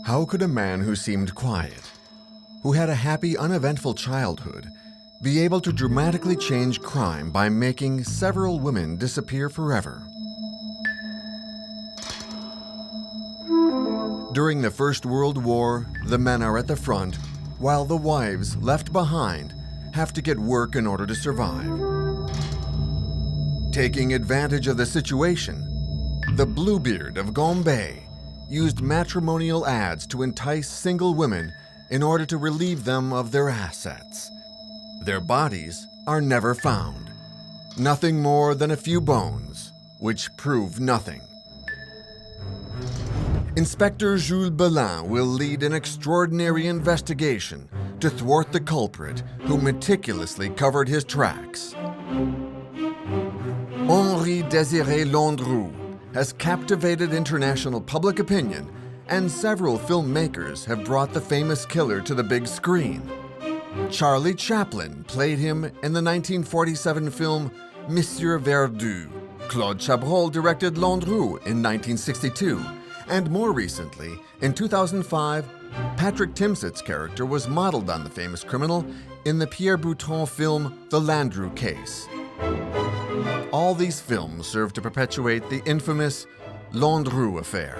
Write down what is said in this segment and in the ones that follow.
How could a man who seemed quiet, who had a happy, uneventful childhood, be able to dramatically change crime by making several women disappear forever? During the First World War, the men are at the front, while the wives, left behind, have to get work in order to survive. Taking advantage of the situation, the Bluebeard of Gambais used matrimonial ads to entice single women in order to relieve them of their assets. Their bodies are never found. Nothing more than a few bones, which prove nothing. Inspector Jules Belin will lead an extraordinary investigation to thwart the culprit who meticulously covered his tracks. Henri Désiré Landru has captivated international public opinion, and several filmmakers have brought the famous killer to the big screen. Charlie Chaplin played him in the 1947 film Monsieur Verdoux. Claude Chabrol directed Landru in 1962, and more recently, in 2005, Patrick Timsit's character was modeled on the famous criminal in the Pierre Boutron film The Landru Case. All these films serve to perpetuate the infamous Landru affair.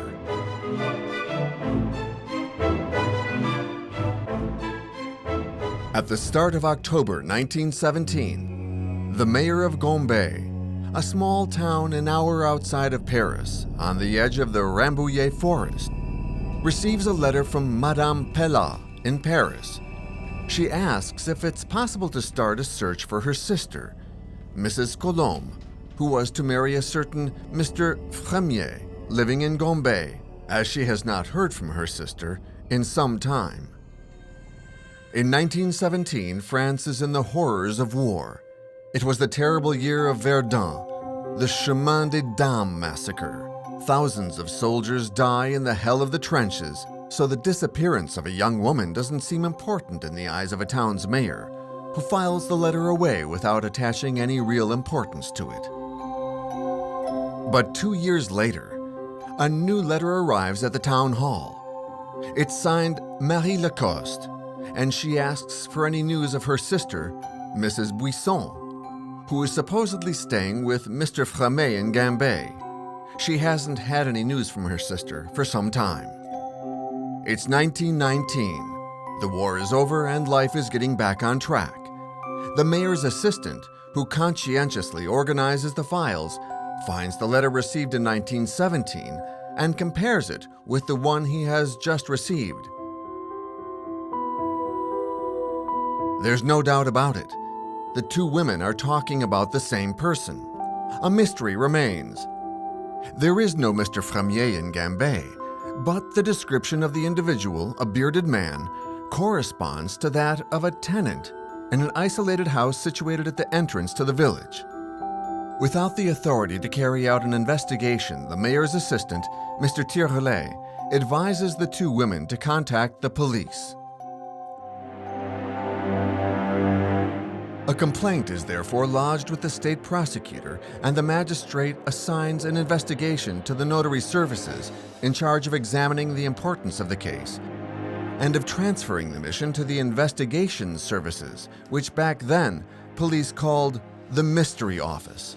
At the start of October 1917, the mayor of Gambais, a small town an hour outside of Paris on the edge of the Rambouillet forest, receives a letter from Madame Pellat in Paris. She asks if it's possible to start a search for her sister, Mrs. Colombe, who was to marry a certain Mr. Fremier, living in Gambais, as she has not heard from her sister in some time. In 1917, France is in the horrors of war. It was the terrible year of Verdun, the Chemin des Dames massacre. Thousands of soldiers die in the hell of the trenches, so the disappearance of a young woman doesn't seem important in the eyes of a town's mayor, who files the letter away without attaching any real importance to it. But 2 years later, a new letter arrives at the town hall. It's signed Marie Lacoste, and she asks for any news of her sister, Mrs. Buisson, who is supposedly staying with Mr. Fremier in Gambais. She hasn't had any news from her sister for some time. It's 1919. The war is over and life is getting back on track. The mayor's assistant, who conscientiously organizes the files, finds the letter received in 1917 and compares it with the one he has just received. There's no doubt about it. The two women are talking about the same person. A mystery remains. There is no Mr. Fremier in Gambais, but the description of the individual, a bearded man, corresponds to that of a tenant in an isolated house situated at the entrance to the village. Without the authority to carry out an investigation, the mayor's assistant, Mr. Tirrelet, advises the two women to contact the police. A complaint is therefore lodged with the state prosecutor, and the magistrate assigns an investigation to the notary services in charge of examining the importance of the case and of transferring the mission to the investigation services, which back then police called the Mystery Office.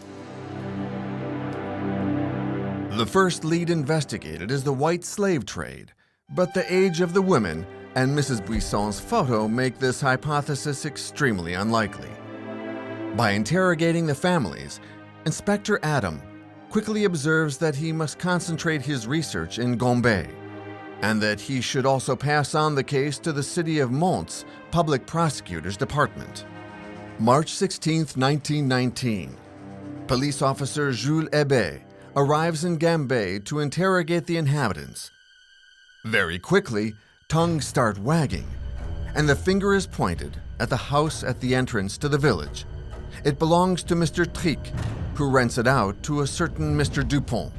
The first lead investigated is the white slave trade, but the age of the women and Mrs. Buisson's photo make this hypothesis extremely unlikely. By interrogating the families, Inspector Adam quickly observes that he must concentrate his research in Gambais, and that he should also pass on the case to the City of Mont's Public Prosecutor's Department. March 16, 1919, police officer Jules Hébet arrives in Gambais to interrogate the inhabitants. Very quickly, tongues start wagging, and the finger is pointed at the house at the entrance to the village. It belongs to Mr. Trick, who rents it out to a certain Mr. Dupont.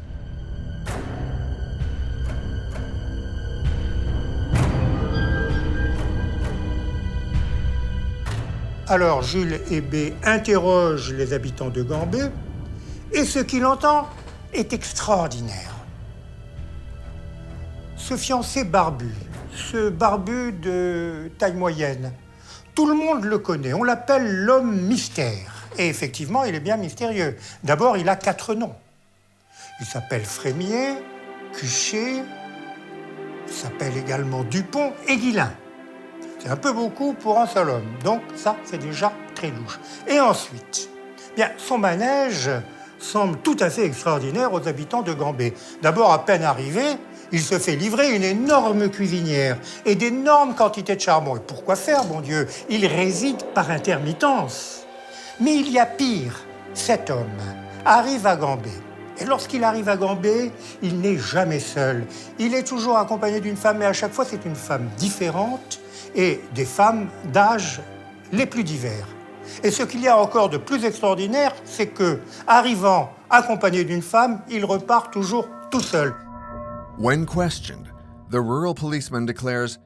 Alors Jules Hébet interroge les habitants de Gambais, et ce qu'il entend est extraordinaire. ce fiancé barbu, ce barbu de taille moyenne, tout le monde le connaît, on l'appelle l'homme mystère. Et effectivement, il est bien mystérieux. D'abord, il a 4 noms. Il s'appelle Frémier, Cuchet, il s'appelle également Dupont et Guillain. C'est un peu beaucoup pour un seul homme, donc ça, c'est déjà très louche. Et ensuite, bien, son manège semble tout à fait extraordinaire aux habitants de Gambais. D'abord, à peine arrivé, il se fait livrer une énorme cuisinière et d'énormes quantités de charbon. Et pourquoi faire, bon Dieu? Il réside par intermittence. Mais il y a pire. Cet homme arrive à Gambais. Et lorsqu'il arrive à Gambais, il n'est jamais seul. Il est toujours accompagné d'une femme, mais à chaque fois, c'est une femme différente et des femmes d'âge les plus divers. Et ce qu'il y a encore de plus extraordinaire, c'est que, arrivant accompagné d'une femme, il repart toujours tout seul. When questioned, the rural policeman declares,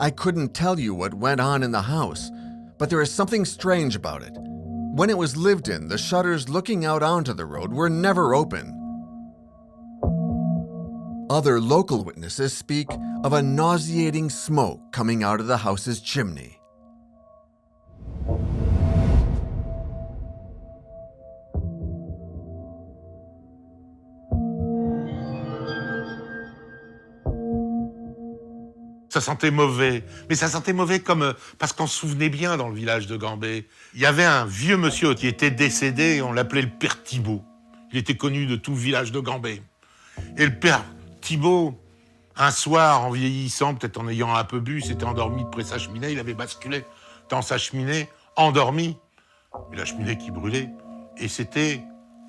"I couldn't tell you what went on in the house, but there is something strange about it. When it was lived in, the shutters looking out onto the road were never open." Other local witnesses speak of a nauseating smoke coming out of the house's chimney. Ça sentait mauvais, mais ça sentait mauvais comme parce qu'on se souvenait bien dans le village de Gambais. Il y avait un vieux monsieur qui était décédé et on l'appelait le père Thibault. Il était connu de tout le village de Gambais. Et le père Thibault, un soir, en vieillissant, peut-être en ayant un peu bu, s'était endormi près de sa cheminée, il avait basculé dans sa cheminée, endormi. Et la cheminée qui brûlait, et s'était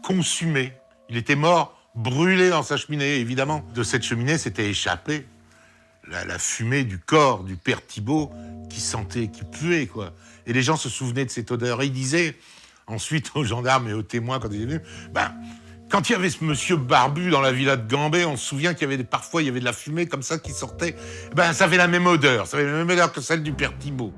consumé. Il était mort, brûlé dans sa cheminée. Et évidemment, de cette cheminée s'était échappé la fumée du corps du père Thibault qui sentait, qui puait, quoi. Et les gens se souvenaient de cette odeur. Et ils disaient ensuite aux gendarmes et aux témoins, quand ils étaient venus, quand il y avait ce monsieur barbu dans la villa de Gambais, on se souvient qu'il y avait parfois il y avait de la fumée comme ça qui sortait. Ça avait la même odeur. Ça avait la même odeur que celle du père Thibault.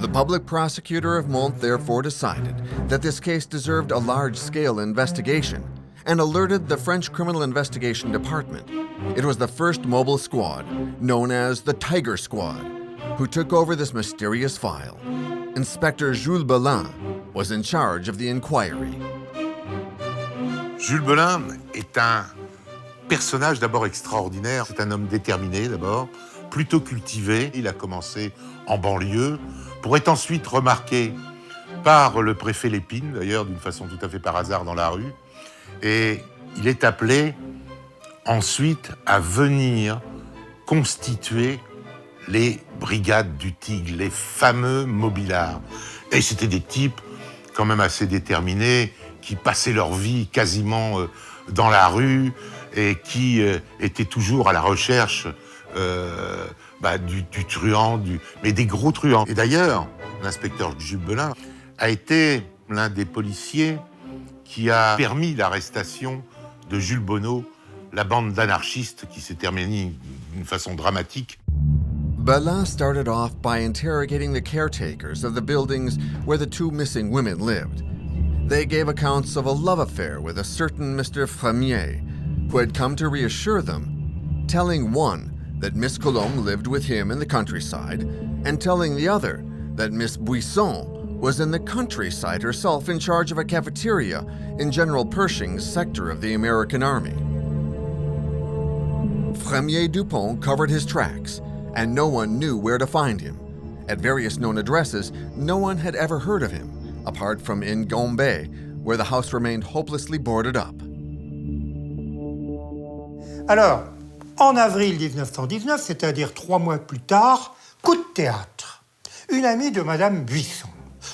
The public prosecutor of Mont therefore decided that this case deserved a large-scale investigation and alerted the French Criminal Investigation Department. It was the first mobile squad, known as the Tiger Squad, who took over this mysterious file. Inspector Jules Belin was in charge of the inquiry. Jules Belin est un personnage d'abord extraordinaire. C'est un homme déterminé d'abord, plutôt cultivé. Il a commencé en banlieue pour être ensuite remarqué par le préfet Lépine, d'ailleurs d'une façon tout à fait par hasard dans la rue. Et il est appelé ensuite à venir constituer les brigades du Tigre, les fameux mobilards. Et c'était des types quand même assez déterminés, qui passaient leur vie quasiment dans la rue et qui étaient toujours à la recherche du truand, mais des gros truands. Et d'ailleurs, l'inspecteur Jules Belin a été l'un des policiers qui a permis l'arrestation de Jules Bonneau, la bande d'anarchistes qui s'est terminée d'une façon dramatique. Belin started off by interrogating the caretakers of the buildings where the 2 missing women lived. They gave accounts of a love affair with a certain Mr. Fremier, who had come to reassure them, telling one that Miss Colombe lived with him in the countryside, and telling the other that Miss Buisson was in the countryside herself in charge of a cafeteria in General Pershing's sector of the American Army. Fremier Dupont covered his tracks, and no one knew where to find him. At various known addresses, no one had ever heard of him, apart from in Gambais, where the house remained hopelessly boarded up. Alors, en avril 1919, c'est-à-dire 3 mois plus tard, coup de théâtre. Une amie de Madame Buisson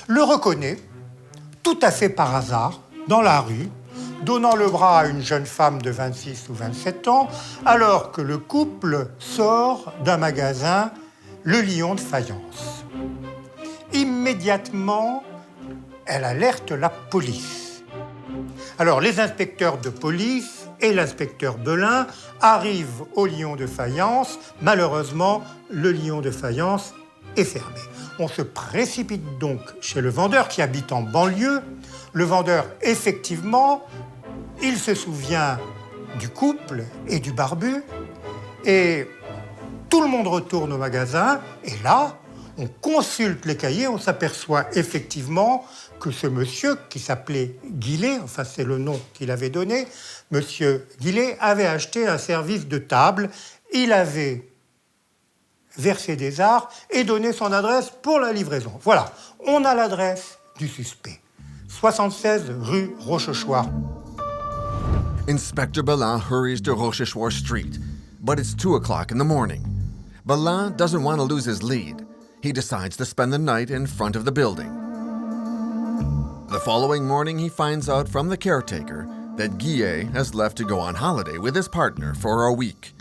le reconnaît, tout à fait par hasard, dans la rue, donnant le bras à une jeune femme de 26 ou 27 ans, alors que le couple sort d'un magasin, le Lion de Faïence. Immédiatement, elle alerte la police. Alors, les inspecteurs de police et l'inspecteur Belin arrivent au Lion de Faïence. Malheureusement, le Lion de Faïence est fermé. On se précipite donc chez le vendeur qui habite en banlieue. Le vendeur, effectivement, il se souvient du couple et du barbu. Et tout le monde retourne au magasin. Et là, on consulte les cahiers. On s'aperçoit effectivement que ce monsieur, qui s'appelait Guillet, enfin c'est le nom qu'il avait donné, monsieur Guillet avait acheté un service de table. Il avait versé des arts et donné son adresse pour la livraison. Voilà, on a l'adresse du suspect. 76 rue Rochechouart. Inspector Belin hurries to Rochechouart Street, but it's 2 o'clock in the morning. Belin doesn't want to lose his lead. He decides to spend the night in front of the building. The following morning, he finds out from the caretaker that Guillet has left to go on holiday with his partner for a week.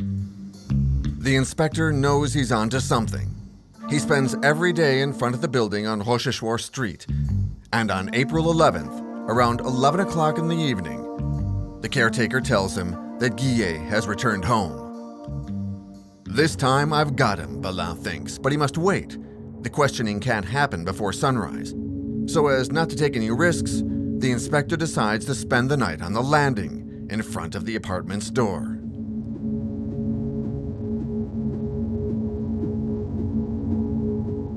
The inspector knows he's onto something. He spends every day in front of the building on Rochechouart Street, and on April 11th, around 11 o'clock in the evening, the caretaker tells him that Guillet has returned home. This time I've got him, Belin thinks, but he must wait. The questioning can't happen before sunrise. So as not to take any risks, the inspector decides to spend the night on the landing in front of the apartment's door.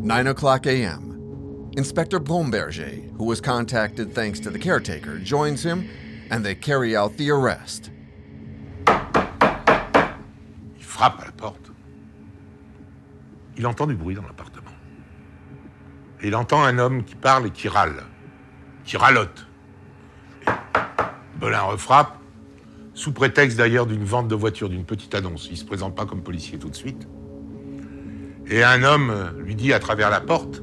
"9 o'clock a.m. Inspector Bomberger, who was contacted thanks to the caretaker, joins him and they carry out the arrest. Il frappe à la porte. Il entend du bruit dans l'appartement. Et il entend un homme qui parle et qui râle, qui ralote. Et Belin refrappe, sous prétexte d'ailleurs d'une vente de voiture, d'une petite annonce. Il ne se présente pas comme policier tout de suite. Et un homme lui dit à travers la porte,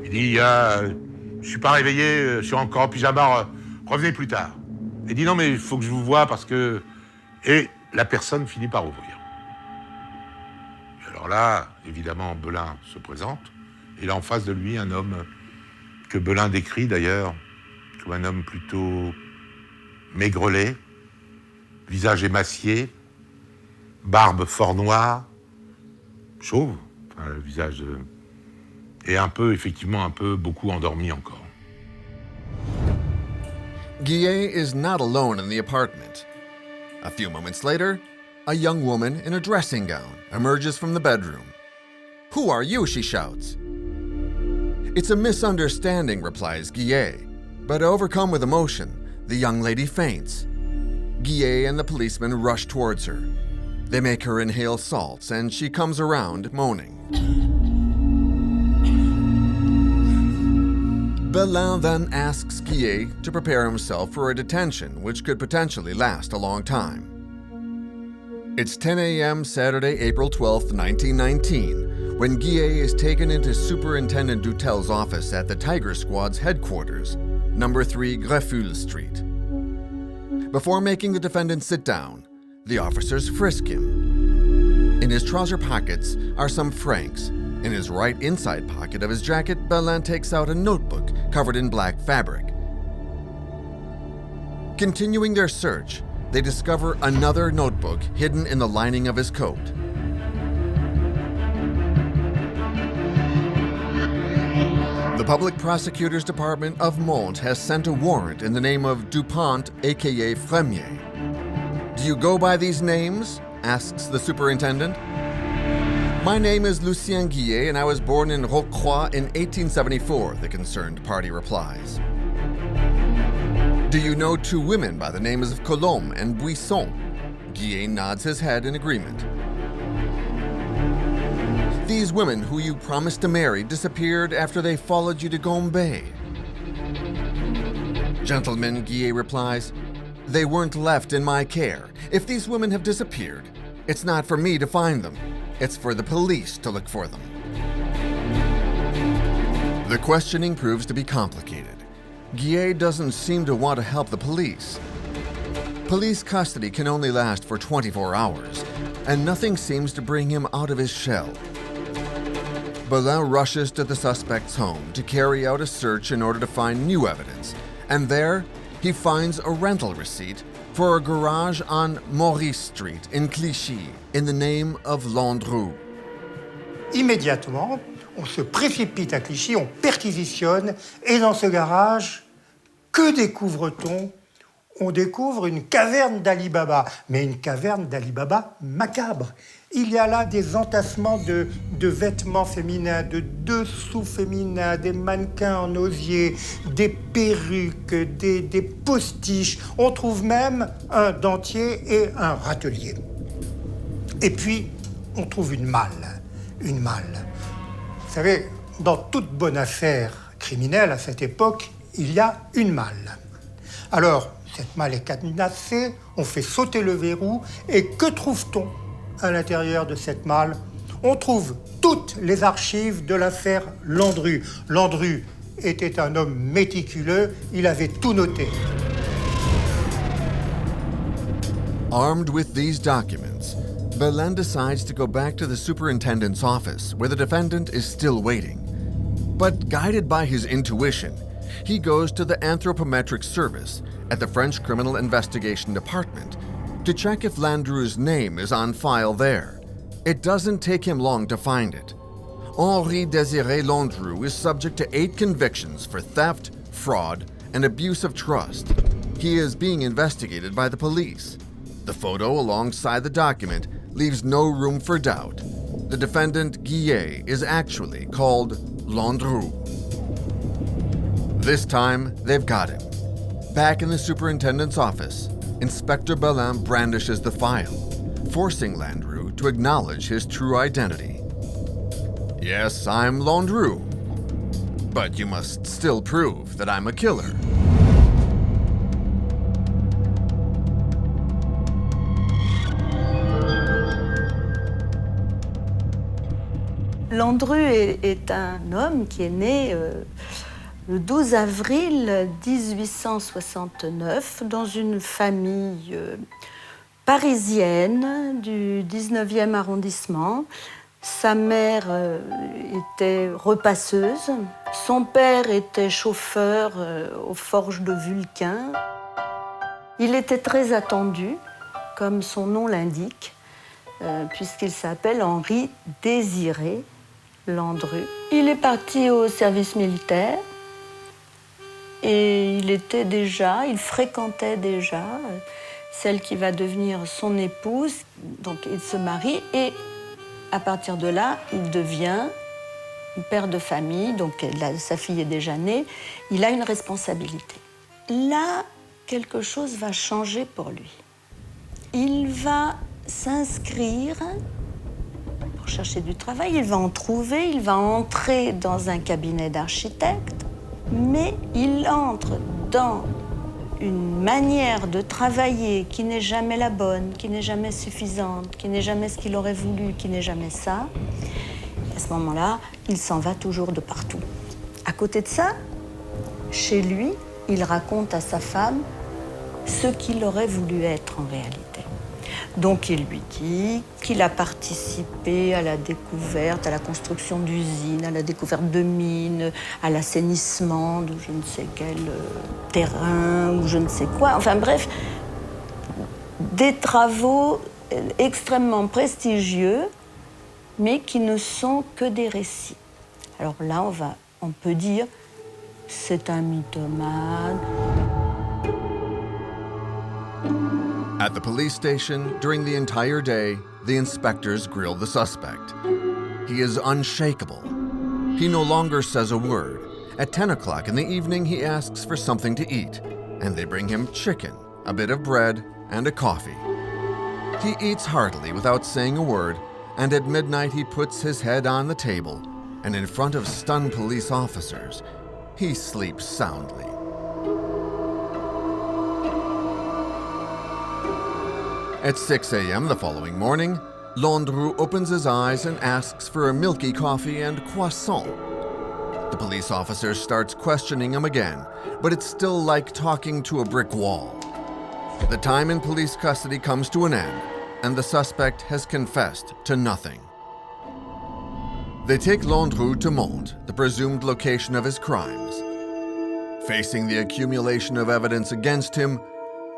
il dit je suis pas réveillé, je suis encore en pyjama, revenez plus tard. Il dit non mais il faut que je vous voie parce que... Et la personne finit par ouvrir. Et alors là, évidemment, Belin se présente. Et là, en face de lui, un homme que Belin décrit d'ailleurs comme un homme plutôt maigrelet, visage émacié, barbe fort noire, chauve, enfin, le visage et un peu, effectivement, beaucoup endormi encore. Guillet is not alone in the apartment. A few moments later, a young woman in a dressing gown emerges from the bedroom. "Who are you?" she shouts. "It's a misunderstanding," replies Guillet. But overcome with emotion, the young lady faints. Guillet and the policeman rush towards her. They make her inhale salts, and she comes around, moaning. Belin then asks Guillet to prepare himself for a detention which could potentially last a long time. It's 10 a.m. Saturday, April 12, 1919, when Guillet is taken into Superintendent Dutel's office at the Tiger Squad's headquarters, number 3 Greffule Street. Before making the defendant sit down, the officers frisk him. In his trouser pockets are some francs. In his right inside pocket of his jacket, Belin takes out a notebook covered in black fabric. Continuing their search, they discover another notebook hidden in the lining of his coat. The Public Prosecutor's Department of Mont has sent a warrant in the name of Dupont, aka Fremier. "Do you go by these names?" asks the superintendent. "My name is Lucien Guillet, and I was born in Rocroi in 1874, the concerned party replies. "Do you know 2 women by the names of Colombe and Buisson?" Guillet nods his head in agreement. "These women who you promised to marry disappeared after they followed you to Gambais." "Gentlemen," Guillet replies, "they weren't left in my care. If these women have disappeared, it's not for me to find them. It's for the police to look for them." The questioning proves to be complicated. Guillet doesn't seem to want to help the police. Police custody can only last for 24 hours, and nothing seems to bring him out of his shell. Belin rushes to the suspect's home to carry out a search in order to find new evidence, and there he finds a rental receipt for a garage on Maurice Street in Clichy in the name of Landru. Immédiatement, on se précipite à Clichy, on perquisitionne, et dans ce garage, que découvre-t-on? on découvre une caverne d'Ali Baba, mais une caverne d'Ali Baba macabre. Il y a là des entassements de vêtements féminins, de dessous féminins, des mannequins en osier, des perruques, des postiches. On trouve même un dentier et un râtelier. Et puis, on trouve une malle. Une malle. Vous savez, dans toute bonne affaire criminelle à cette époque, il y a une malle. Alors, cette malle est cadenassée, on fait sauter le verrou, et que trouve-t-on à l'intérieur de cette malle? On trouve toutes les archives de l'affaire Landru. Landru était un homme méticuleux, il avait tout noté. Armed with these documents, Belen decides to go back to the superintendent's office where the defendant is still waiting. But guided by his intuition, he goes to the anthropometric service at the French Criminal Investigation Department to check if Landru's name is on file there. It doesn't take him long to find it. Henri Désiré Landru is subject to 8 convictions for theft, fraud, and abuse of trust. He is being investigated by the police. The photo alongside the document leaves no room for doubt. The defendant, Gambais, is actually called Landru. This time, they've got him. Back in the superintendent's office, Inspector Belen brandishes the file, forcing Landru to acknowledge his true identity. Yes, I'm Landru, but you must still prove that I'm a killer. Landru est un homme qui est né le 12 avril 1869 dans une famille parisienne du 19e arrondissement. Sa mère était repasseuse, son père était chauffeur aux forges de Vulcain. Il était très attendu, comme son nom l'indique, puisqu'il s'appelle Henri Désiré Landru. Il est parti au service militaire et il fréquentait déjà celle qui va devenir son épouse. Donc il se marie et à partir de là, il devient père de famille, donc sa fille est déjà née, il a une responsabilité. Là, quelque chose va changer pour lui. Il va s'inscrire pour chercher du travail, il va en trouver, il va entrer dans un cabinet d'architecte, mais il entre dans une manière de travailler qui n'est jamais la bonne, qui n'est jamais suffisante, qui n'est jamais ce qu'il aurait voulu, qui n'est jamais ça. Et à ce moment-là, il s'en va toujours de partout. À côté de ça, chez lui, il raconte à sa femme ce qu'il aurait voulu être en réalité. Donc il lui dit qu'il a participé à la découverte, à la construction d'usines, à la découverte de mines, à l'assainissement de je ne sais quel terrain ou je ne sais quoi. Enfin bref, des travaux extrêmement prestigieux, mais qui ne sont que des récits. Alors là, on peut dire c'est un mythomane. At the police station, during the entire day, the inspectors grill the suspect. He is unshakable. He no longer says a word. At 10 o'clock in the evening, he asks for something to eat, and they bring him chicken, a bit of bread, and a coffee. He eats heartily without saying a word, and at midnight he puts his head on the table, and in front of stunned police officers, he sleeps soundly. At 6 a.m. the following morning, Landru opens his eyes and asks for a milky coffee and croissant. The police officer starts questioning him again, but it's still like talking to a brick wall. The time in police custody comes to an end, and the suspect has confessed to nothing. They take Landru to Mantes, the presumed location of his crimes. Facing the accumulation of evidence against him,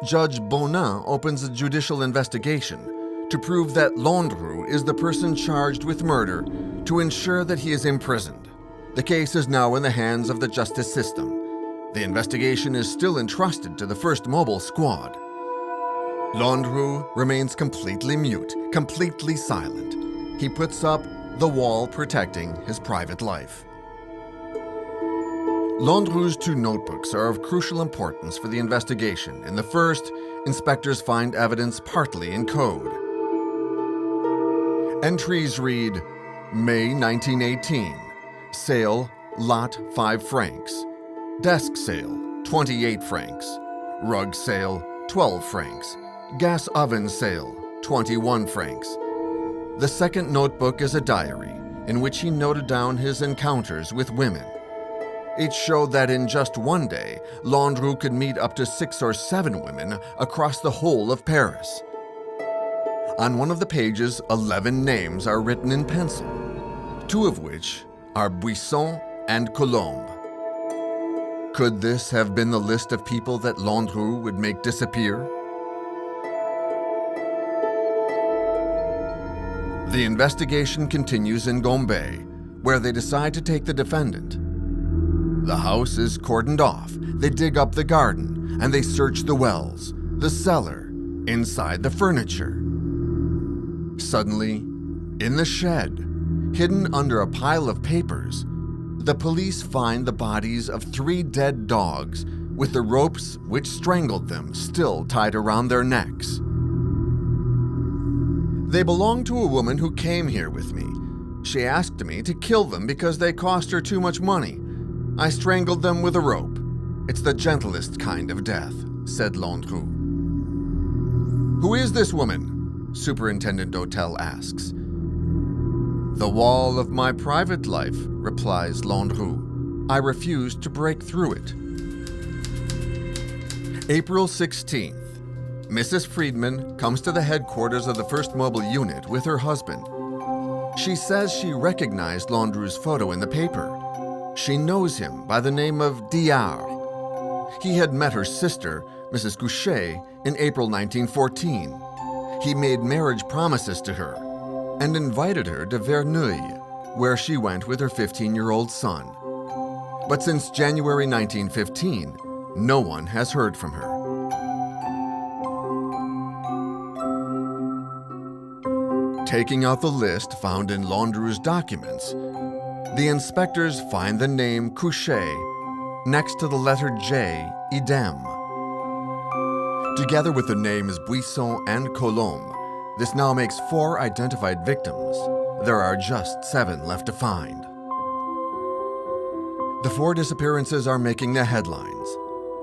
Judge Bonin opens a judicial investigation to prove that Landru is the person charged with murder to ensure that he is imprisoned. The case is now in the hands of the justice system. The investigation is still entrusted to the first mobile squad. Landru remains completely mute, completely silent. He puts up the wall protecting his private life. Landru's 2 notebooks are of crucial importance for the investigation. In the first, inspectors find evidence partly in code. Entries read, May 1918, sale, lot 5 francs. Desk sale, 28 francs. Rug sale, 12 francs. Gas oven sale, 21 francs. The second notebook is a diary in which he noted down his encounters with women. It showed that in just one day, Landru could meet up to 6 or 7 women across the whole of Paris. On one of the pages, 11 names are written in pencil, 2 of which are Buisson and Colombe. Could this have been the list of people that Landru would make disappear? The investigation continues in Gambais, where they decide to take the defendant. The house is cordoned off, they dig up the garden, and they search the wells, the cellar, inside the furniture. Suddenly, in the shed, hidden under a pile of papers, the police find the bodies of 3 dead dogs with the ropes which strangled them still tied around their necks. They belong to a woman who came here with me. She asked me to kill them because they cost her too much money. I strangled them with a rope. It's the gentlest kind of death, said Landru. Who is this woman? Superintendent Dautel asks. The wall of my private life, replies Landru. I refuse to break through it. April 16th. Mrs. Friedman comes to the headquarters of the 1st Mobile Unit with her husband. She says she recognized Landru's photo in the paper. She knows him by the name of Diard. He had met her sister, Mrs. Couchet, in April 1914. He made marriage promises to her and invited her to Verneuil, where she went with her 15-year-old son. But since January 1915, no one has heard from her. Taking out the list found in Landru's documents, the inspectors find the name Couchet next to the letter J, idem. Together with the names Buisson and Colombe, this now makes 4 identified victims. There are just 7 left to find. The 4 disappearances are making the headlines.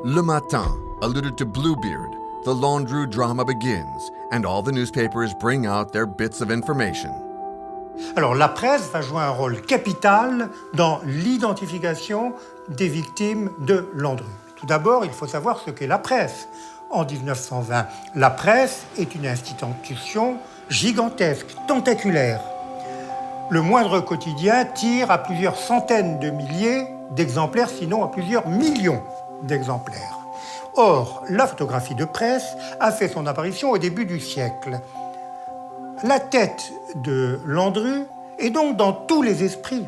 Le Matin alluded to Bluebeard. The Landru drama begins, and all the newspapers bring out their bits of information. Alors, la presse va jouer un rôle capital dans l'identification des victimes de Landru. Tout d'abord, il faut savoir ce qu'est la presse. En 1920, la presse est une institution gigantesque, tentaculaire. Le moindre quotidien tire à plusieurs centaines de milliers d'exemplaires, sinon à plusieurs millions d'exemplaires. Or, la photographie de presse a fait son apparition au début du siècle. La tête de Landru est donc dans tous les esprits.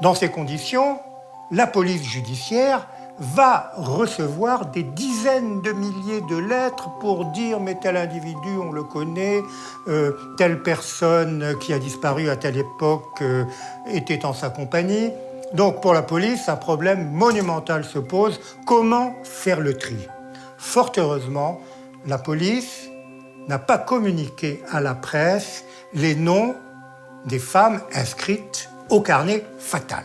Dans ces conditions, la police judiciaire va recevoir des dizaines de milliers de lettres pour dire « mais tel individu, on le connaît, telle personne qui a disparu à telle époque était en sa compagnie ». Donc pour la police, un problème monumental se pose. Comment faire le tri? Fort heureusement, la police n'a pas communiqué à la presse les noms des femmes inscrites au carnet fatal.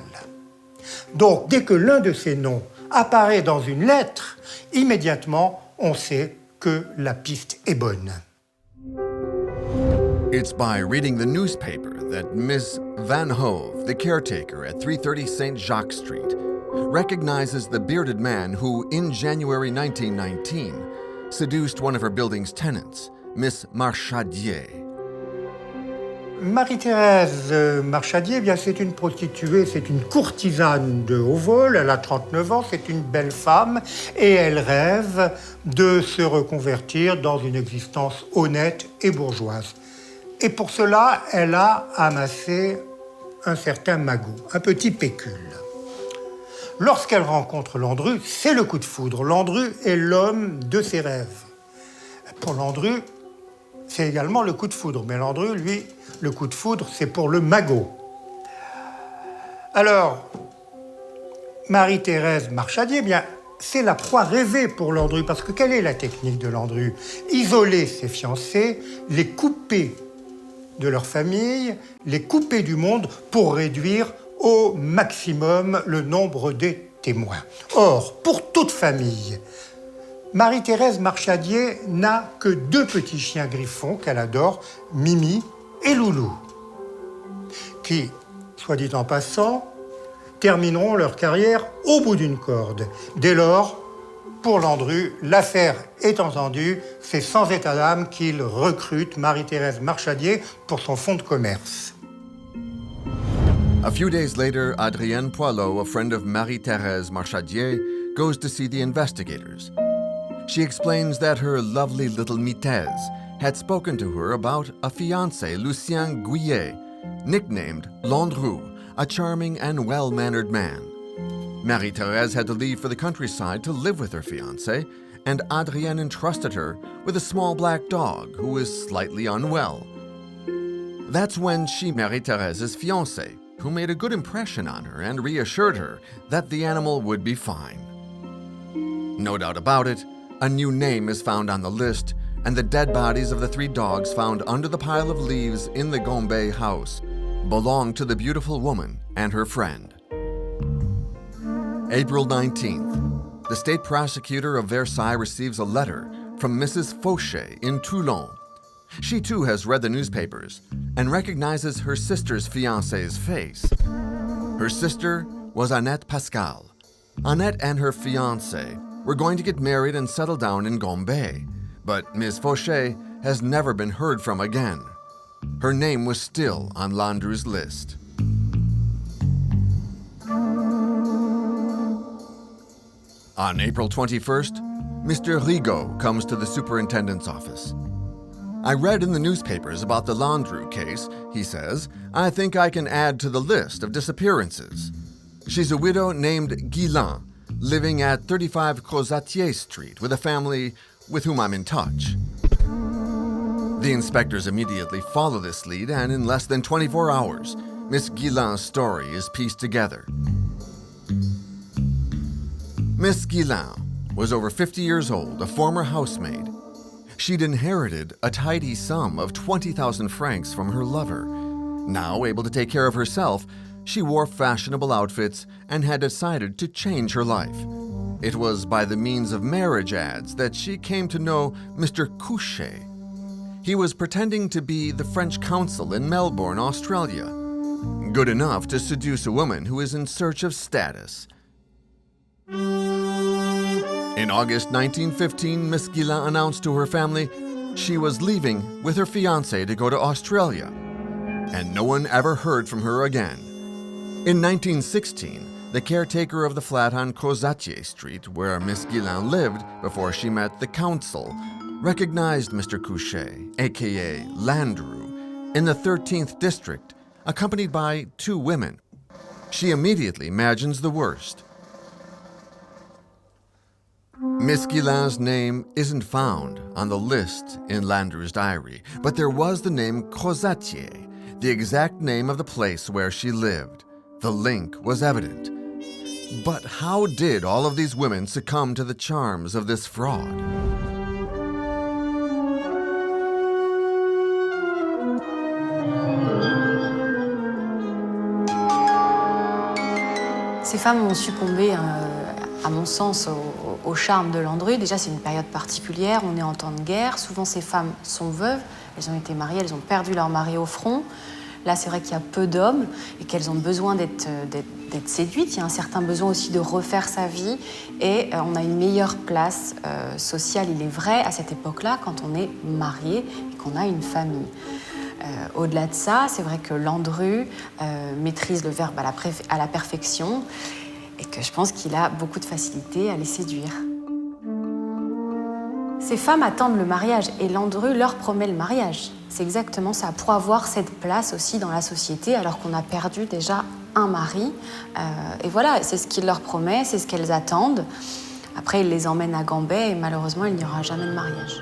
Donc dès que l'un de ces noms apparaît dans une lettre, immédiatement on sait que la piste est bonne. It's by reading the newspaper that Miss Van Hove, the caretaker at 330 St. Jacques Street, recognizes the bearded man who, in January 1919, seduced one of her building's tenants, Miss Marchadier. Marie-Thérèse Marchadier, eh bien, c'est une prostituée, c'est une courtisane de haut vol, elle a 39 ans, c'est une belle femme et elle rêve de se reconvertir dans une existence honnête et bourgeoise. Et pour cela, elle a amassé un certain magot, un petit pécule. Lorsqu'elle rencontre Landru, c'est le coup de foudre. Landru est l'homme de ses rêves. Pour Landru, c'est également le coup de foudre. Mais Landru, lui, le coup de foudre, c'est pour le magot. Alors, Marie-Thérèse Marchadier, eh bien, c'est la proie rêvée pour Landru, parce que quelle est la technique de Landru? Isoler ses fiancés, les couper de leur famille, les couper du monde pour réduire au maximum le nombre des témoins. Or, pour toute famille, Marie-Thérèse Marchadier n'a que 2 petits chiens griffons qu'elle adore, Mimi et Loulou, qui, soit dit en passant, termineront leur carrière au bout d'une corde. Dès lors, pour Landru, l'affaire est entendue, c'est sans état d'âme qu'il recrute Marie-Thérèse Marchadier pour son fonds de commerce. A few days later, Adrienne Poilot, a friend of Marie-Thérèse Marchadier, goes to see the investigators. She explains that her lovely little Mitez had spoken to her about a fiancé, Lucien Gouillet, nicknamed Landru, a charming and well-mannered man. Marie-Thérèse had to leave for the countryside to live with her fiancé, and Adrienne entrusted her with a small black dog who was slightly unwell. That's when she married Thérèse's fiancé, who made a good impression on her and reassured her that the animal would be fine. No doubt about it, a new name is found on the list, and the dead bodies of the 3 dogs found under the pile of leaves in the Gambais house belong to the beautiful woman and her friend. April 19th, the state prosecutor of Versailles receives a letter from Mrs. Fauché in Toulon. She too has read the newspapers and recognizes her sister's fiancé's face. Her sister was Annette Pascal. Annette and her fiancé were going to get married and settle down in Gambais, but Ms. Fauché has never been heard from again. Her name was still on Landru's list. On April 21st, Mr. Rigaud comes to the superintendent's office. I read in the newspapers about the Landru case, he says. I think I can add to the list of disappearances. She's a widow named Guillain, living at 35 Crozatier Street with a family with whom I'm in touch. The inspectors immediately follow this lead, and in less than 24 hours, Miss Guillin's story is pieced together. Miss Guillin was over 50 years old, a former housemaid. She'd inherited a tidy sum of 20,000 francs from her lover. Now able to take care of herself, she wore fashionable outfits and had decided to change her life. It was by the means of marriage ads that she came to know Mr. Couchet. He was pretending to be the French consul in Melbourne, Australia. Good enough to seduce a woman who is in search of status. In August 1915, Miss Guillin announced to her family she was leaving with her fiancé to go to Australia, and no one ever heard from her again. In 1916, the caretaker of the flat on Crozatier Street, where Miss Guillin lived before she met the council, recognized Mr. Couchet, aka Landru, in the 13th district, accompanied by 2 women. She immediately imagines the worst. Miss Guillin's name isn't found on the list in Landru's diary, but there was the name Crozatier, the exact name of the place where she lived. The link was evident. But how did all of these women succumb to the charms of this fraud? Ces femmes ont succombé, à mon sens, au charme de Landru. Déjà, c'est une période particulière, on est en temps de guerre. Souvent, ces femmes sont veuves, elles ont été mariées, elles ont perdu leur mari au front. Là, c'est vrai qu'il y a peu d'hommes et qu'elles ont besoin d'être séduites. Il y a un certain besoin aussi de refaire sa vie et on a une meilleure place sociale, il est vrai, à cette époque-là, quand on est marié et qu'on a une famille. Au-delà de ça, c'est vrai que Landru maîtrise le verbe à la perfection et que je pense qu'il a beaucoup de facilité à les séduire. Ces femmes attendent le mariage et Landru leur promet le mariage. C'est exactement ça, pour avoir cette place aussi dans la société alors qu'on a perdu déjà un mari. Et voilà, c'est ce qu'il leur promet, c'est ce qu'elles attendent. Après, il les emmène à Gambais et malheureusement, il n'y aura jamais de mariage.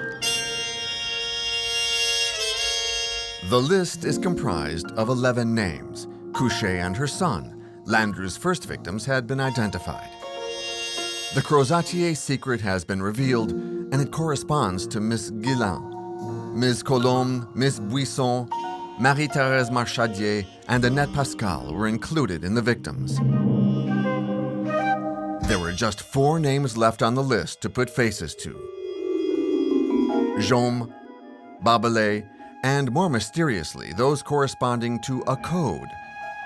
The list is comprised of 11 names. Couchet and her son, Landru's first victims, had been identified. The Crozatier secret has been revealed, and it corresponds to Miss Guillain. Ms. Colombe, Miss Buisson, Marie-Thérèse Marchadier, and Annette Pascal were included in the victims. There were just 4 names left on the list to put faces to: Jaume, Babelais, and more mysteriously, those corresponding to a code: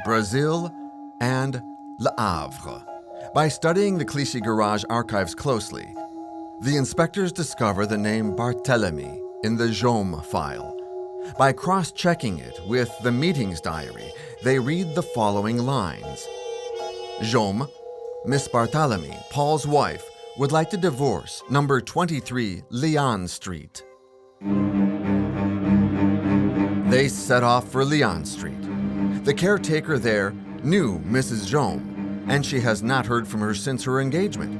Brazil and Le Havre. By studying the Clichy Garage archives closely, the inspectors discover the name Barthélemy in the Jaume file. By cross-checking it with the meetings diary, they read the following lines. Jaume, Miss Barthélemy, Paul's wife, would like to divorce number 23 Leon Street. They set off for Leon Street. The caretaker there knew Mrs. Jaume, and she has not heard from her since her engagement.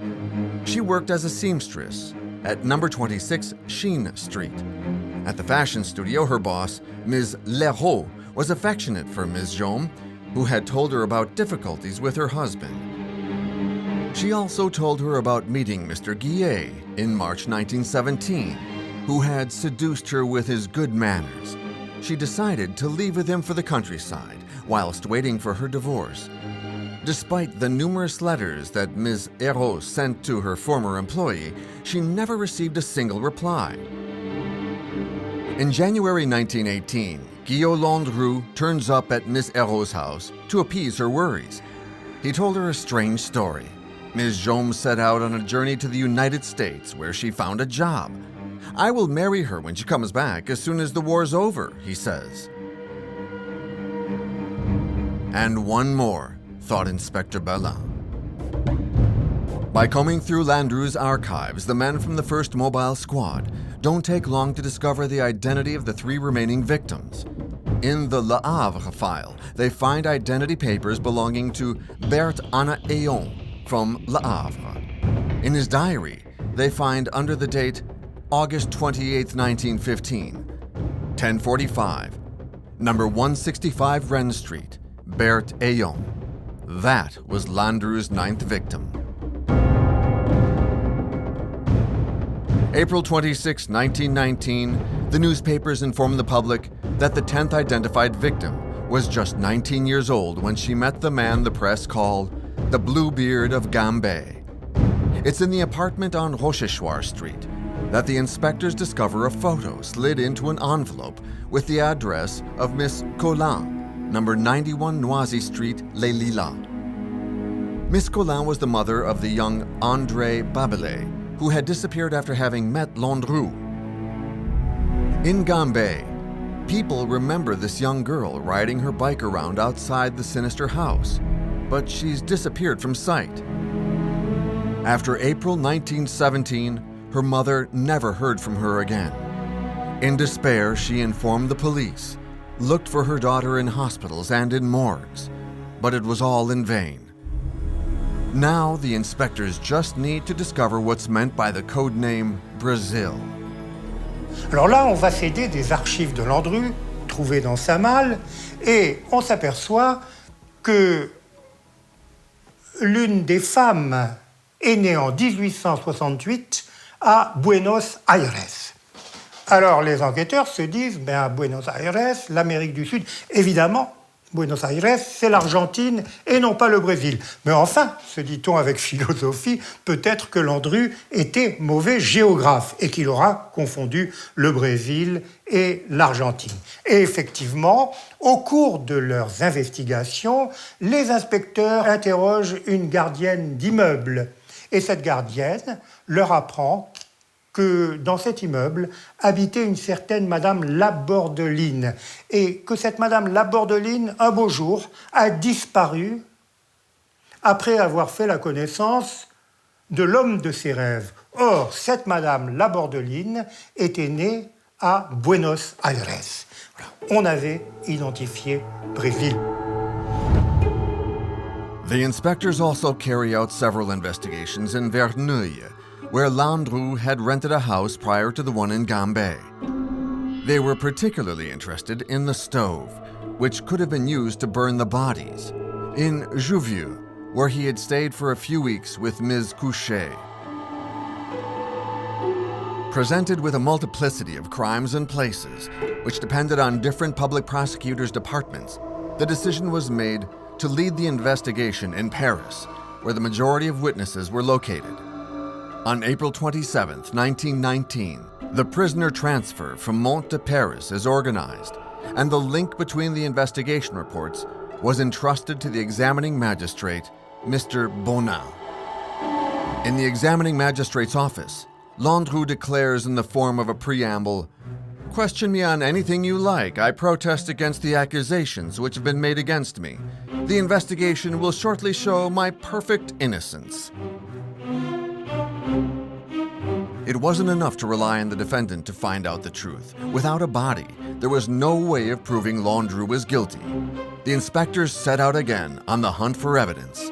She worked as a seamstress at number 26 Sheen Street. At the fashion studio, her boss, Ms. Leroux, was affectionate for Ms. Jaume, who had told her about difficulties with her husband. She also told her about meeting Mr. Guillet in March 1917, who had seduced her with his good manners. She decided to leave with him for the countryside whilst waiting for her divorce. Despite the numerous letters that Ms. Hérault sent to her former employee, she never received a single reply. In January 1918, Guillaume Landru turns up at Ms. Hérault's house to appease her worries. He told her a strange story. Ms. Jaume set out on a journey to the United States where she found a job. "I will marry her when she comes back as soon as the war's over," he says. And one more, thought Inspector Bellin. By combing through Landru's archives, the men from the first mobile squad don't take long to discover the identity of the 3 remaining victims. In the Le Havre file, they find identity papers belonging to Berthe Anna Ayon from Le Havre. In his diary, they find under the date August 28, 1915, 10:45, number 165 Wren Street, Berthe Ayon. That was Landru's 9th victim. April 26, 1919, the newspapers informed the public that the 10th identified victim was just 19 years old when she met the man the press called the Bluebeard of Gambais. It's in the apartment on Rochechouart Street that the inspectors discover a photo slid into an envelope with the address of Miss Collin, number 91 Noisy Street, Les Lilas. Miss Collin was the mother of the young André Babelais, who had disappeared after having met Landru. In Gambais, people remember this young girl riding her bike around outside the sinister house, but she's disappeared from sight. After April 1917, her mother never heard from her again. In despair, she informed the police, looked for her daughter in hospitals and in morgues, but it was all in vain. Now the inspectors just need to discover what's meant by the code name Brazil. Alors là, on va s'aider des archives de Landru, trouvées dans sa malle, et on s'aperçoit que l'une des femmes est née en 1868 à Buenos Aires. Alors les enquêteurs se disent, à Buenos Aires, l'Amérique du Sud, évidemment, Buenos Aires, c'est l'Argentine et non pas le Brésil. Mais enfin, se dit-on avec philosophie, peut-être que Landru était mauvais géographe et qu'il aura confondu le Brésil et l'Argentine. Et effectivement, au cours de leurs investigations, les inspecteurs interrogent une gardienne d'immeuble. Et cette gardienne leur apprend que dans cet immeuble habitait une certaine Madame Labordeline, et que cette Madame Labordeline, un beau jour, a disparu après avoir fait la connaissance de l'homme de ses rêves. Or, cette Madame Labordeline était née à Buenos Aires. Voilà. On avait identifié Brésil. The inspectors also carry out several investigations in Verneuil, where Landru had rented a house prior to the one in Gambais. They were particularly interested in the stove, which could have been used to burn the bodies, in Jouvieux, where he had stayed for a few weeks with Ms. Couchet. Presented with a multiplicity of crimes and places, which depended on different public prosecutors' departments, the decision was made to lead the investigation in Paris, where the majority of witnesses were located. On April 27, 1919, the prisoner transfer from Mont de Paris is organized, and the link between the investigation reports was entrusted to the examining magistrate, Mr. Bonin. In the examining magistrate's office, Landru declares in the form of a preamble, "Question me on anything you like. I protest against the accusations which have been made against me. The investigation will shortly show my perfect innocence." It wasn't enough to rely on the defendant to find out the truth. Without a body, there was no way of proving Landru was guilty. The inspectors set out again on the hunt for evidence.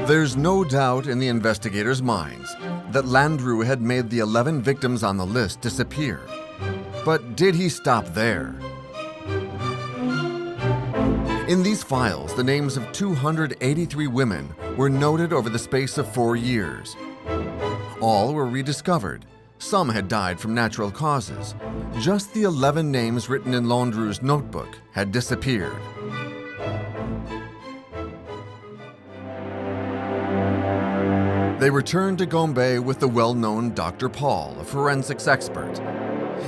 There's no doubt in the investigators' minds that Landru had made the 11 victims on the list disappear. But did he stop there? In these files, the names of 283 women were noted over the space of 4 years. All were rediscovered. Some had died from natural causes. Just the 11 names written in Landru's notebook had disappeared. They returned to Gambais with the well-known Dr. Paul, a forensics expert.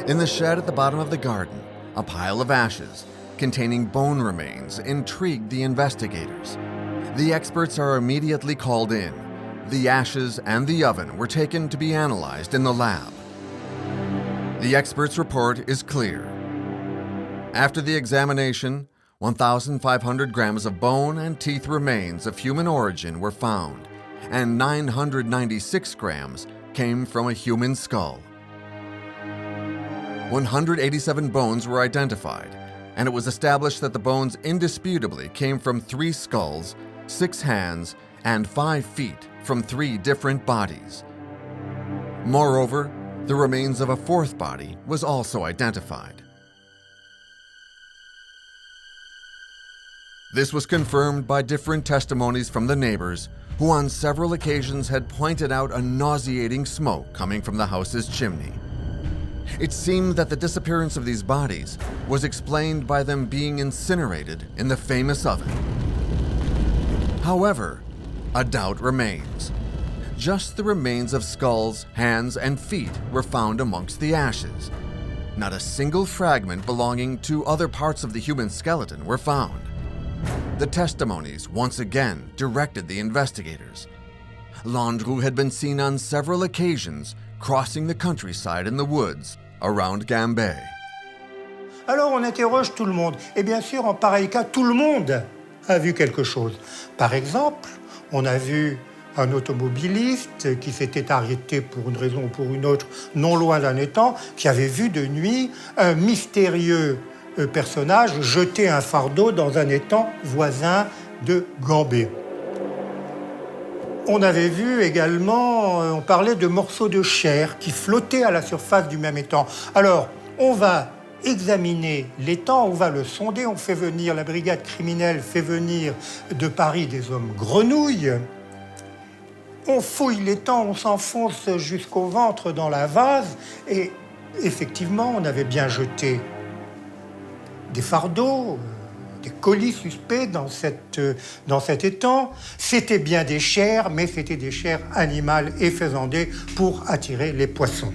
In the shed at the bottom of the garden, a pile of ashes containing bone remains intrigued the investigators. The experts are immediately called in. The ashes and the oven were taken to be analyzed in the lab. The experts' report is clear. After the examination, 1,500 grams of bone and teeth remains of human origin were found, and 996 grams came from a human skull. 187 bones were identified, and it was established that the bones indisputably came from 3 skulls, 6 hands, and 5 feet from 3 different bodies. Moreover, the remains of a 4th body was also identified. This was confirmed by different testimonies from the neighbors, who on several occasions had pointed out a nauseating smoke coming from the house's chimney. It seemed that the disappearance of these bodies was explained by them being incinerated in the famous oven. However, a doubt remains. Just the remains of skulls, hands, and feet were found amongst the ashes. Not a single fragment belonging to other parts of the human skeleton were found. The testimonies once again directed the investigators. Landru had been seen on several occasions crossing the countryside in the woods around Gambais. Alors on interroge tout le monde. Et bien sûr, en pareil cas, tout le monde a vu quelque chose. Par exemple, on a vu un automobiliste qui s'était arrêté pour une raison ou pour une autre, non loin d'un étang, qui avait vu de nuit un mystérieux personnage jeter un fardeau dans un étang voisin de Gambais. On avait vu également, on parlait de morceaux de chair qui flottaient à la surface du même étang. Alors, on va examiner l'étang, on va le sonder, on fait venir, la brigade criminelle fait venir de Paris des hommes grenouilles. On fouille l'étang, on s'enfonce jusqu'au ventre dans la vase et effectivement, on avait bien jeté des fardeaux, des colis suspects dans cet étang. C'était bien des chairs, mais c'était des chairs animales effaisandées pour attirer les poissons.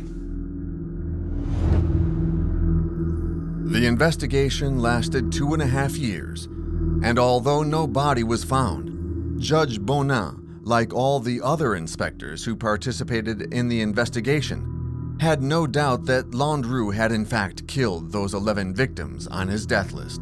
The investigation lasted 2.5 years, and although no body was found, Judge Bonin, like all the other inspectors who participated in the investigation, had no doubt that Landru had in fact killed those 11 victims on his death list.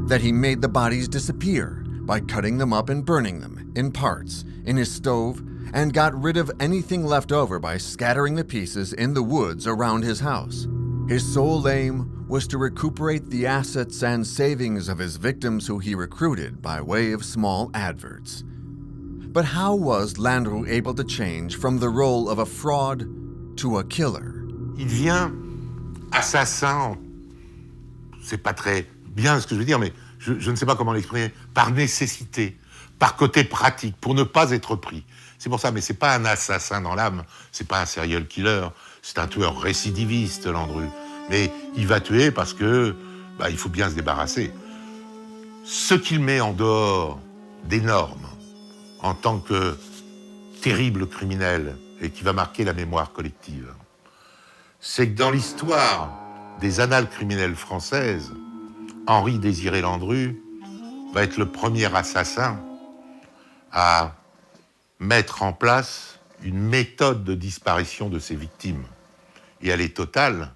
That he made the bodies disappear by cutting them up and burning them in parts in his stove, and got rid of anything left over by scattering the pieces in the woods around his house. His sole aim was to recuperate the assets and savings of his victims who he recruited by way of small adverts. But how was Landru able to change from the role of a fraud to a killer? Il devient assassin, c'est pas très bien ce que je veux dire, mais je ne sais pas comment l'exprimer, par nécessité, par côté pratique, pour ne pas être pris. C'est pour ça, mais c'est pas un assassin dans l'âme, c'est pas un serial killer, c'est un tueur récidiviste, Landru. Mais il va tuer parce que il faut bien se débarrasser. Ce qu'il met en dehors des normes, en tant que terrible criminel, et qui va marquer la mémoire collective, c'est que dans l'histoire des annales criminelles françaises, Henri Désiré Landru va être le premier assassin à mettre en place une méthode de disparition de ses victimes. Et elle est totale,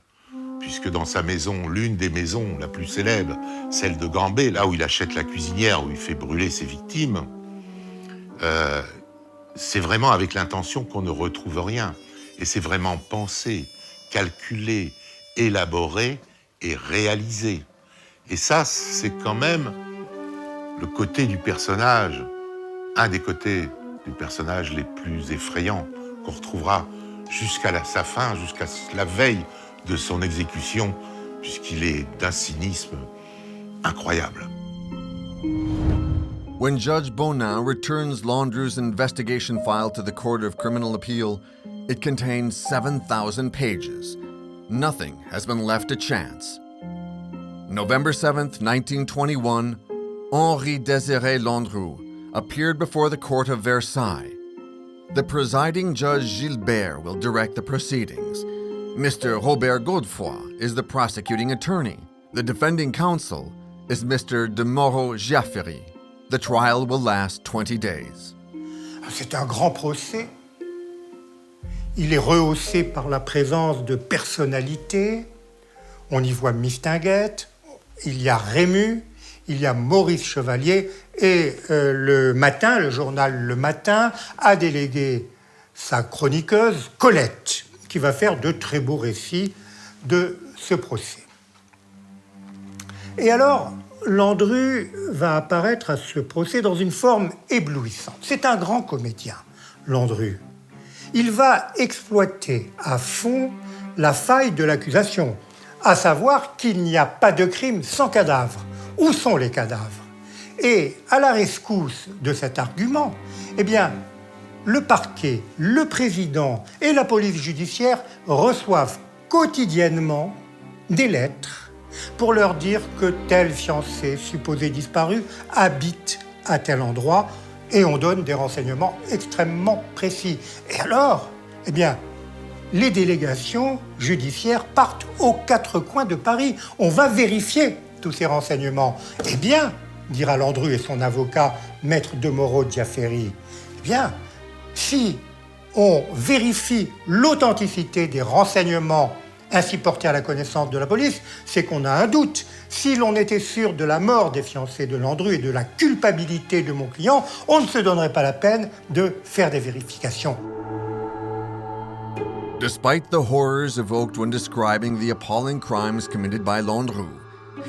puisque dans sa maison, l'une des maisons la plus célèbre, celle de Gambais, là où il achète la cuisinière, où il fait brûler ses victimes, c'est vraiment avec l'intention qu'on ne retrouve rien. Et c'est vraiment pensé, calculé, élaboré et réalisé. Et ça, c'est quand même le côté du personnage, un des côtés du personnage les plus effrayants qu'on retrouvera jusqu'à sa fin, jusqu'à la veille de son exécution, puisqu'il est d'un cynisme incroyable. When Judge Bonin returns Landru's investigation file to the Court of Criminal Appeal, it contains 7,000 pages. Nothing has been left to chance. November 7th, 1921, Henri Désiré Landru appeared before the court of Versailles. The presiding Judge Gilbert will direct the proceedings. Mr. Robert Godefroy is the prosecuting attorney. The defending counsel is Mr. de Moreau-Giaffery. The trial will last 20 days. C'est un grand procès. Il est rehaussé par la présence de personnalités. On y voit Mistinguett, il y a Rému, il y a Maurice Chevalier, et le Matin, le journal Le Matin, a délégué sa chroniqueuse Colette, qui va faire de très beaux récits de ce procès. Et alors, Landru va apparaître à ce procès dans une forme éblouissante. C'est un grand comédien, Landru. Il va exploiter à fond la faille de l'accusation, à savoir qu'il n'y a pas de crime sans cadavre. Où sont les cadavres? Et à la rescousse de cet argument, eh bien, le parquet, le président et la police judiciaire reçoivent quotidiennement des lettres pour leur dire que tel fiancé supposé disparu habite à tel endroit, et on donne des renseignements extrêmement précis. Et alors, eh bien, les délégations judiciaires partent aux quatre coins de Paris. On va vérifier tous ces renseignements. Eh bien, dira Landru et son avocat, maître de Moreau-Giaffery, eh bien, si on vérifie l'authenticité des renseignements ainsi portés à la connaissance de la police, c'est qu'on a un doute. Si l'on était sûr de la mort des fiancés de Landru et de la culpabilité de mon client, on ne se donnerait pas la peine de faire des vérifications. Despite the horrors evoked when describing the appalling crimes committed by Landru,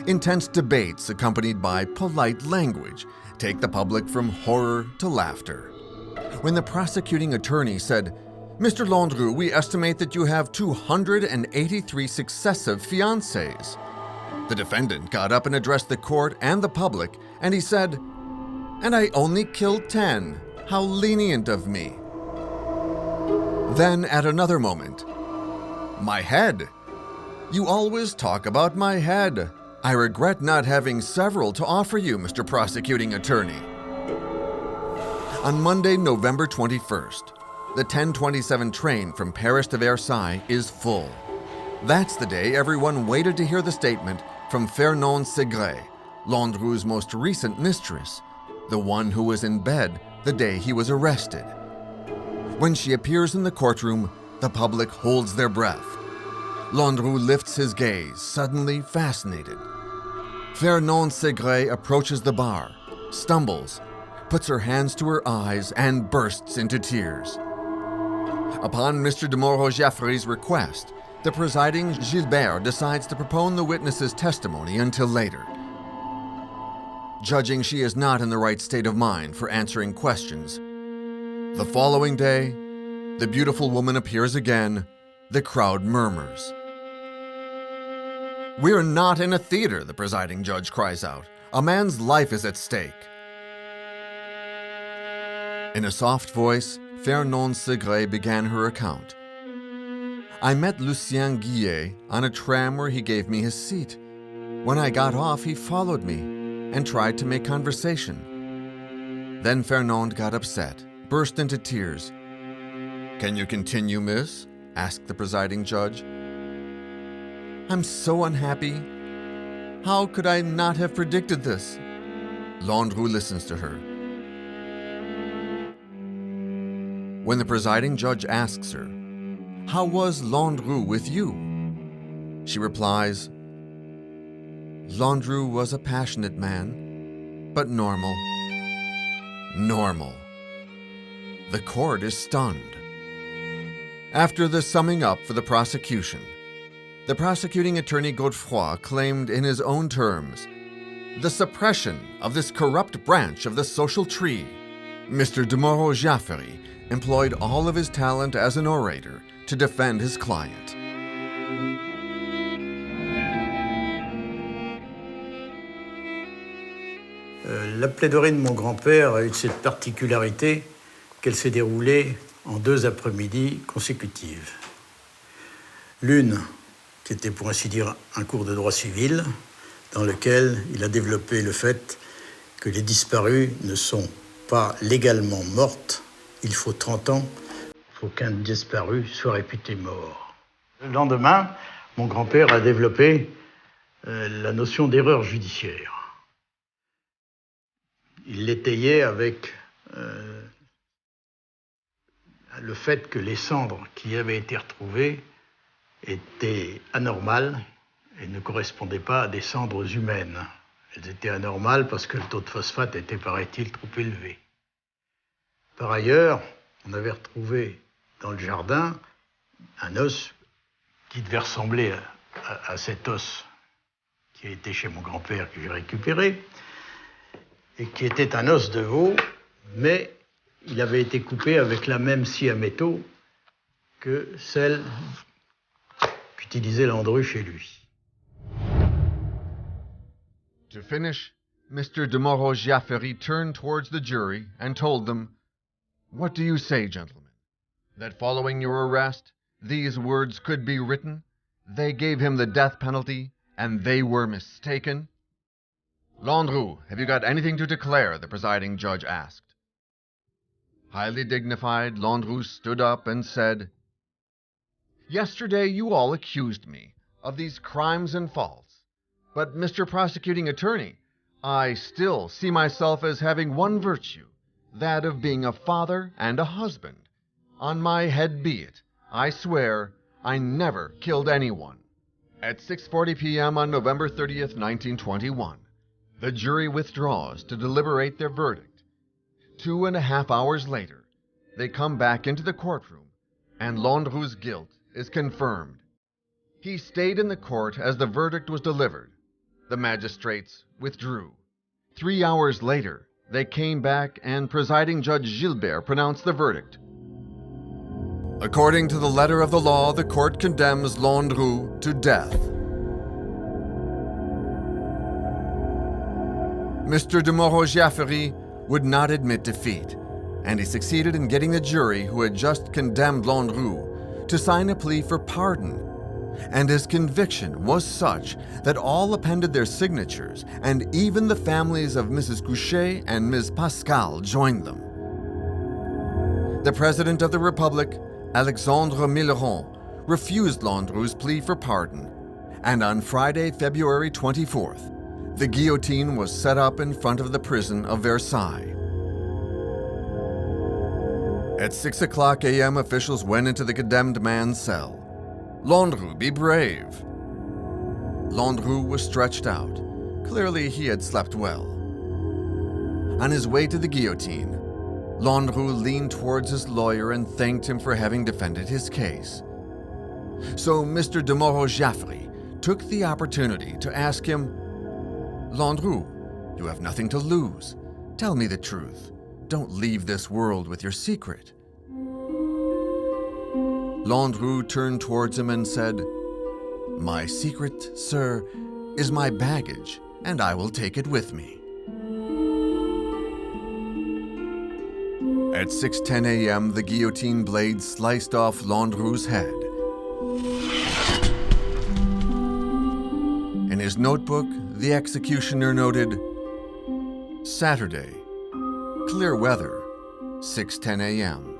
intense debates accompanied by polite language take the public from horror to laughter. When the prosecuting attorney said, "Mr. Landru, we estimate that you have 283 successive fiancés," the defendant got up and addressed the court and the public, and he said, "And I only killed 10. How lenient of me." Then at another moment, "My head. You always talk about my head. I regret not having several to offer you, Mr. Prosecuting Attorney." On Monday, November 21st, the 10:27 train from Paris to Versailles is full. That's the day everyone waited to hear the statement from Fernand Segret, Landru's most recent mistress, the one who was in bed the day he was arrested. When she appears in the courtroom, the public holds their breath. Landru lifts his gaze, suddenly fascinated. Fernand Segret approaches the bar, stumbles, puts her hands to her eyes, and bursts into tears. Upon Mr. de Moreau-Giaffery's request, The presiding Gilbert decides to postpone the witness's testimony until later. Judging she is not in the right state of mind for answering questions, the following day, the beautiful woman appears again. The crowd murmurs. "We're not in a theater," the presiding judge cries out. "A man's life is at stake." In a soft voice, Fernand Segret began her account. "I met Lucien Guillet on a tram where he gave me his seat. When I got off, he followed me and tried to make conversation. Then Fernand got upset, burst into tears. 'Can you continue, miss?' asked the presiding judge. 'I'm so unhappy. How could I not have predicted this?' Landru listens to her. When the presiding judge asks her, 'How was Landru with you?' she replies, 'Landru was a passionate man, but normal.' Normal. The court is stunned. After the summing up for the prosecution, the prosecuting attorney Godefroy claimed in his own terms the suppression of this corrupt branch of the social tree. Mr. de Moreau-Jaffery employed all of his talent as an orator to defend his client. La plaidoirie de mon grand-père a eu cette particularité qu'elle s'est déroulée en 2 après-midi consécutives. L'une, qui était pour ainsi dire un cours de droit civil, dans lequel il a développé le fait que les disparues ne sont pas légalement mortes. Il faut 30 ans pour qu'un disparu soit réputé mort. Le lendemain, mon grand-père a développé la notion d'erreur judiciaire. Il l'étayait avec le fait que les cendres qui avaient été retrouvées étaient anormales et ne correspondaient pas à des cendres humaines. Elles étaient anormales parce que le taux de phosphate était, paraît-il, trop élevé. Par ailleurs, on avait retrouvé dans le jardin un os qui devait ressembler à cet os qui a été chez mon grand-père, que j'ai récupéré, et qui était un os de veau, mais il avait été coupé avec la même scie à métaux que celle qu'utilisait Landru chez lui. To finish, Mr. de Moreau-Jaffery turned towards the jury and told them, "What do you say, gentlemen? That following your arrest, these words could be written? They gave him the death penalty, and they were mistaken?" "Landru, have you got anything to declare?" the presiding judge asked. Highly dignified, Landru stood up and said, "Yesterday you all accused me of these crimes and faults. But, Mr. Prosecuting Attorney, I still see myself as having one virtue, that of being a father and a husband. On my head be it, I swear, I never killed anyone." At 6:40 p.m. on November 30th, 1921, the jury withdraws to deliberate their verdict. 2.5 hours later, they come back into the courtroom, and Landru's guilt is confirmed. He stayed in the court as the verdict was delivered. The magistrates withdrew. 3 hours later, they came back and presiding Judge Gilbert pronounced the verdict. According to the letter of the law, the court condemns Landru to death. Mr. de Moreau-Jaffery would not admit defeat, and he succeeded in getting the jury who had just condemned Landru to sign a plea for pardon. And his conviction was such that all appended their signatures, and even the families of Mrs. Couchet and Ms. Pascal joined them. The President of the Republic, Alexandre Millerand, refused Landru's plea for pardon, and on Friday, February 24th, the guillotine was set up in front of the prison of Versailles. At 6:00 a.m., officials went into the condemned man's cell. "Landru, be brave." Landru was stretched out. Clearly, he had slept well. On his way to the guillotine, Landru leaned towards his lawyer and thanked him for having defended his case. So Mr. de Moreau-Jaffry took the opportunity to ask him, "Landru, you have nothing to lose. Tell me the truth. Don't leave this world with your secret." Landru turned towards him and said, "My secret, sir, is my baggage, and I will take it with me." At 6:10 a.m., the guillotine blade sliced off Landru's head. In his notebook, the executioner noted, "Saturday, clear weather, 6:10 a.m."